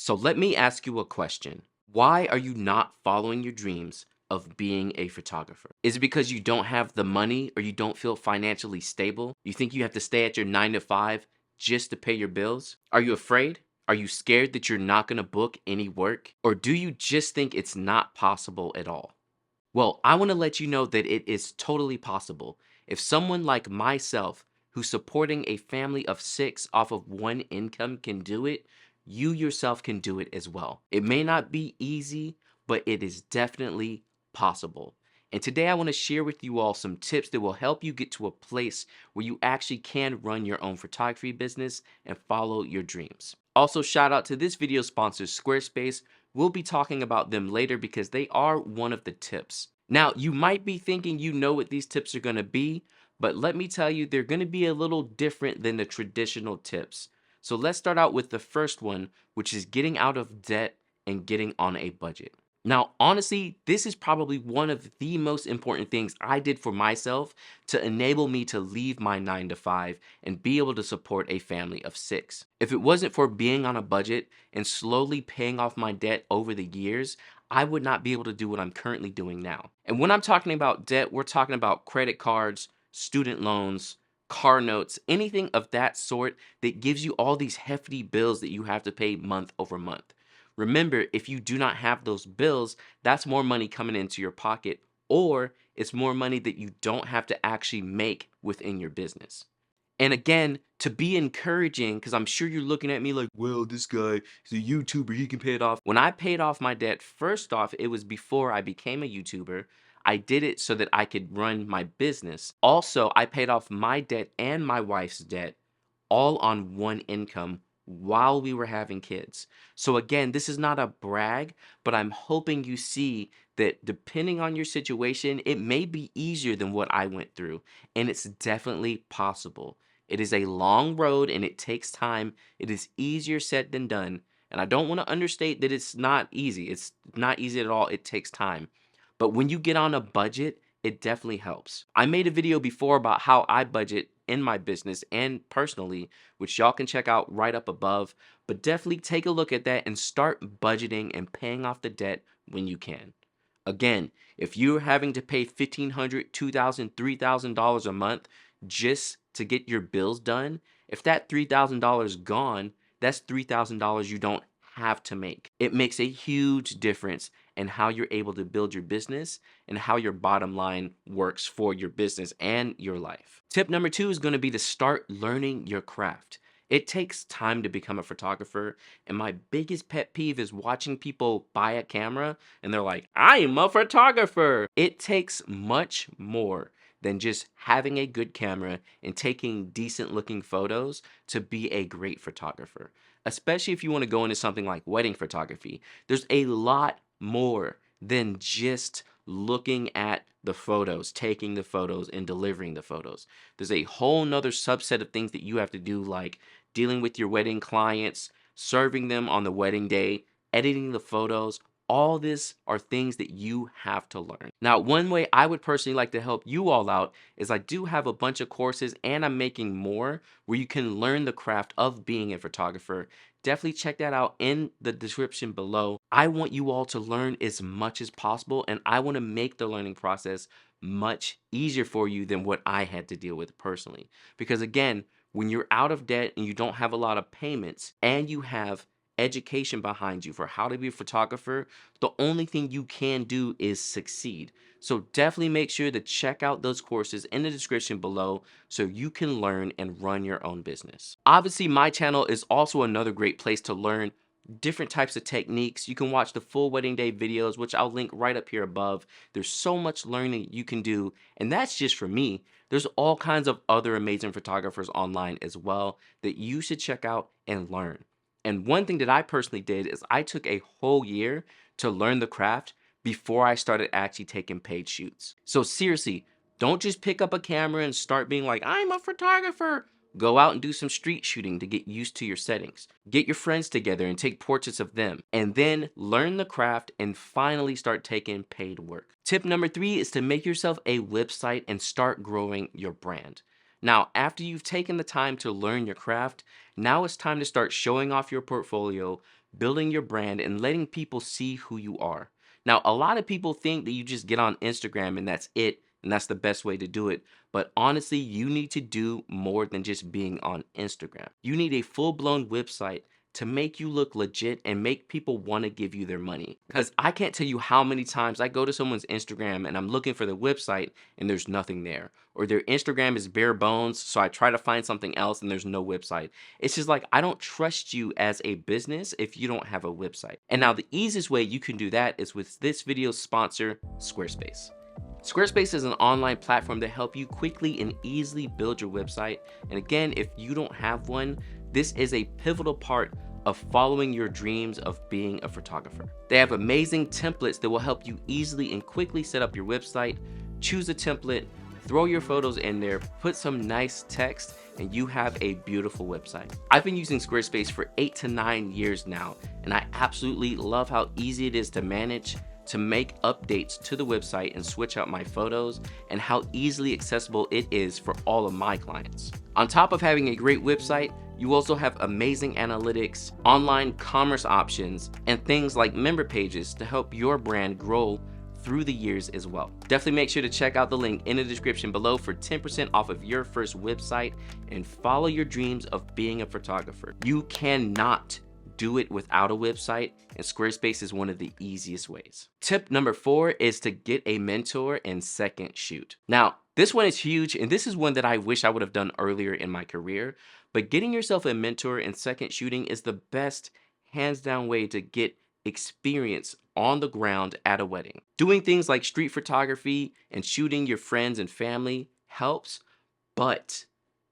So let me ask you a question. Why are you not following your dreams of being a photographer? Is it because you don't have the money or you don't feel financially stable? You think you have to stay at your 9 to 5 just to pay your bills? Are you afraid? Are you scared that you're not going to book any work? Or do you just think it's not possible at all? Well, I want to let you know that it is totally possible. If someone like myself, who's supporting a family of 6 off of one income, can do it, you yourself can do it as well. It may not be easy, but it is definitely possible. And today I want to share with you all some tips that will help you get to a place where you actually can run your own photography business and follow your dreams. Also, shout out to this video sponsor, Squarespace. We'll be talking about them later because they are one of the tips. Now, you might be thinking you know what these tips are going to be, but let me tell you, they're going to be a little different than the traditional tips. So let's start out with the first one, which is getting out of debt and getting on a budget. Now, honestly, this is probably one of the most important things I did for myself to enable me to leave my 9 to 5 and be able to support a family of 6. If it wasn't for being on a budget and slowly paying off my debt over the years, I would not be able to do what I'm currently doing now. And when I'm talking about debt, we're talking about credit cards, student loans, car notes, anything of that sort that gives you all these hefty bills that you have to pay month over month. Remember, if you do not have those bills, that's more money coming into your pocket, or it's more money that you don't have to actually make within your business. And again, to be encouraging, because I'm sure you're looking at me like, well, this guy is a YouTuber, he can pay it off. When I paid off my debt, first off, it was before I became a YouTuber. I did it so that I could run my business. Also, I paid off my debt and my wife's debt all on one income while we were having kids. So again, this is not a brag, but I'm hoping you see that depending on your situation, it may be easier than what I went through, and it's definitely possible. It is a long road and it takes time. It is easier said than done. And I don't want to understate that it's not easy. It's not easy at all. It takes time. But when you get on a budget, it definitely helps. I made a video before about how I budget in my business and personally, which y'all can check out right up above. But definitely take a look at that and start budgeting and paying off the debt when you can. Again, if you're having to pay $1,500, $2,000, $3,000 a month just to get your bills done, if that $3,000 gone, that's $3,000 you don't have to make. It makes a huge difference in how you're able to build your business and how your bottom line works for your business and your life. Tip number 2 is going to be to start learning your craft. It takes time to become a photographer, and my biggest pet peeve is watching people buy a camera and they're like, I'm a photographer. It takes much more than just having a good camera and taking decent looking photos to be a great photographer. Especially if you want to go into something like wedding photography. There's a lot more than just looking at the photos, taking the photos, and delivering the photos. There's a whole nother subset of things that you have to do, like dealing with your wedding clients, serving them on the wedding day, editing the photos. All this are things that you have to learn. Now, one way I would personally like to help you all out is I do have a bunch of courses and I'm making more where you can learn the craft of being a photographer. Definitely check that out in the description below. I want you all to learn as much as possible, and I want to make the learning process much easier for you than what I had to deal with personally. Because again, when you're out of debt and you don't have a lot of payments and you have education behind you for how to be a photographer, the only thing you can do is succeed. So definitely make sure to check out those courses in the description below so you can learn and run your own business. Obviously, my channel is also another great place to learn different types of techniques. You can watch the full wedding day videos, which I'll link right up here above. There's so much learning you can do, and that's just for me. There's all kinds of other amazing photographers online as well that you should check out and learn. And one thing that I personally did is I took a whole year to learn the craft before I started actually taking paid shoots. So seriously, don't just pick up a camera and start being like, I'm a photographer. Go out and do some street shooting to get used to your settings. Get your friends together and take portraits of them. And then learn the craft and finally start taking paid work. Tip number 3 is to make yourself a website and start growing your brand. Now, after you've taken the time to learn your craft, now it's time to start showing off your portfolio, building your brand, and letting people see who you are. Now, a lot of people think that you just get on Instagram and that's it, and that's the best way to do it. But honestly, you need to do more than just being on Instagram. You need a full-blown website to make you look legit and make people want to give you their money. Because I can't tell you how many times I go to someone's Instagram and I'm looking for the website and there's nothing there. Or their Instagram is bare bones, so I try to find something else and there's no website. It's just like, I don't trust you as a business if you don't have a website. And now the easiest way you can do that is with this video's sponsor, Squarespace. Squarespace is an online platform that helps you quickly and easily build your website. And again, if you don't have one, this is a pivotal part of following your dreams of being a photographer. They have amazing templates that will help you easily and quickly set up your website. Choose a template, throw your photos in there, put some nice text, and you have a beautiful website. I've been using Squarespace for 8 to 9 years now, and I absolutely love how easy it is to manage, to make updates to the website and switch out my photos, and how easily accessible it is for all of my clients. On top of having a great website, you also have amazing analytics, online commerce options, and things like member pages to help your brand grow through the years as well. Definitely make sure to check out the link in the description below for 10% off of your first website and follow your dreams of being a photographer. You cannot do it without a website, and Squarespace is one of the easiest ways. Tip number 4 is to get a mentor and second shoot. Now, this one is huge, and this is one that I wish I would have done earlier in my career, but getting yourself a mentor and second shooting is the best, hands down way to get experience on the ground at a wedding. Doing things like street photography and shooting your friends and family helps, but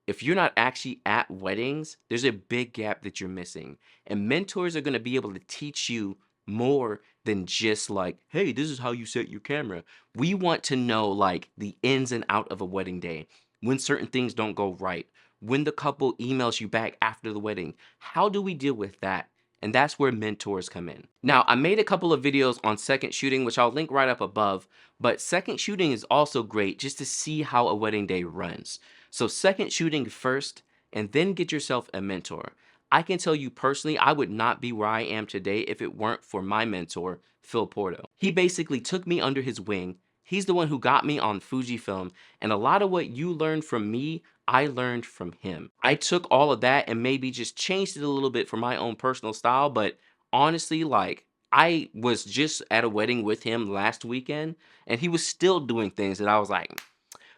if you're not actually at weddings, there's a big gap that you're missing. And mentors are going to be able to teach you more than just like, hey, this is how you set your camera. We want to know like the ins and out of a wedding day, when certain things don't go right, when the couple emails you back after the wedding. How do we deal with that? And that's where mentors come in. Now, I made a couple of videos on second shooting, which I'll link right up above, but second shooting is also great just to see how a wedding day runs. So second shooting first, and then get yourself a mentor. I can tell you personally, I would not be where I am today if it weren't for my mentor, Phil Porto. He basically took me under his wing. He's the one who got me on Fujifilm, and a lot of what you learned from me, I learned from him. I took all of that and maybe just changed it a little bit for my own personal style, but honestly, like, I was just at a wedding with him last weekend, and he was still doing things that I was like,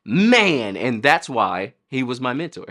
man, and that's why he was my mentor.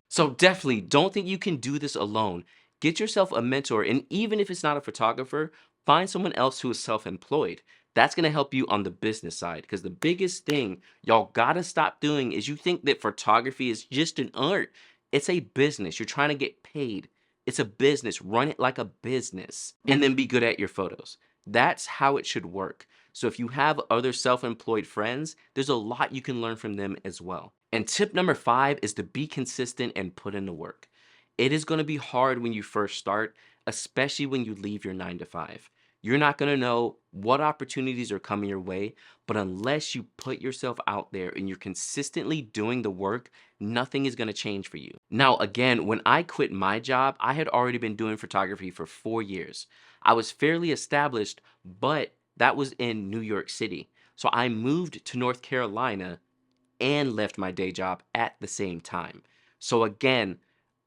So definitely don't think you can do this alone. Get yourself a mentor, and even if it's not a photographer, find someone else who is self-employed. That's going to help you on the business side, because the biggest thing y'all gotta stop doing is you think that photography is just an art. It's a business. You're trying to get paid. It's a business. Run it like a business and then be good at your photos. That's how it should work. So if you have other self-employed friends, there's a lot you can learn from them as well. And tip number 5 is to be consistent and put in the work. It is going to be hard when you first start, especially when you leave your 9 to 5. You're not going to know what opportunities are coming your way, but unless you put yourself out there and you're consistently doing the work, nothing is going to change for you. Now, again, when I quit my job, I had already been doing photography for 4 years. I was fairly established, but that was in New York City. So I moved to North Carolina and left my day job at the same time. So again,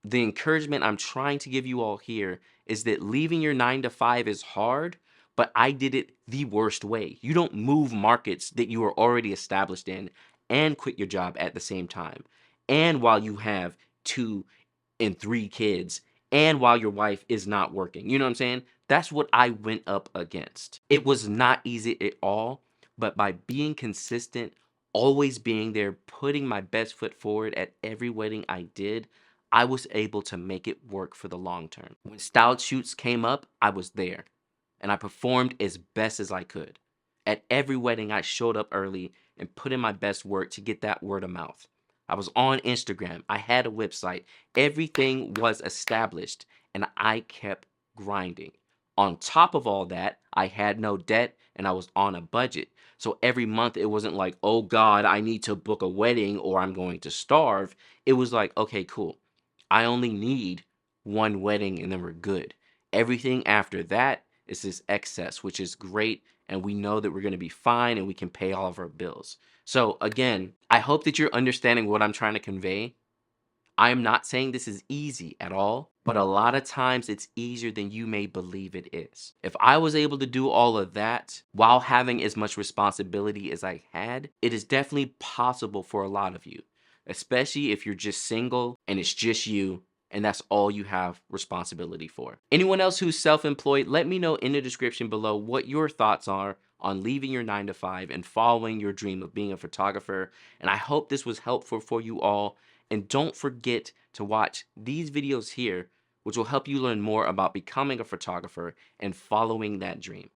the encouragement I'm trying to give you all here is that leaving your 9 to 5 is hard, but I did it the worst way. You don't move markets that you are already established in and quit your job at the same time. And while you have 2 and 3 kids, and while your wife is not working. You know what I'm saying? That's what I went up against. It was not easy at all, but by being consistent, always being there, putting my best foot forward at every wedding I did, I was able to make it work for the long term. When styled shoots came up, I was there, and I performed as best as I could. At every wedding, I showed up early and put in my best work to get that word of mouth. I was on Instagram. I had a website. Everything was established, and I kept grinding. On top of all that, I had no debt, and I was on a budget. So every month, it wasn't like, oh God, I need to book a wedding or I'm going to starve. It was like, okay, cool. I only need one wedding and then we're good. Everything after that is this excess, which is great. And we know that we're going to be fine and we can pay all of our bills. So again, I hope that you're understanding what I'm trying to convey. I am not saying this is easy at all, but a lot of times it's easier than you may believe it is. If I was able to do all of that while having as much responsibility as I had, it is definitely possible for a lot of you, especially if you're just single and it's just you and that's all you have responsibility for. Anyone else who's self-employed, let me know in the description below what your thoughts are on leaving your 9 to 5 and following your dream of being a photographer. And I hope this was helpful for you all. And don't forget to watch these videos here, which will help you learn more about becoming a photographer and following that dream.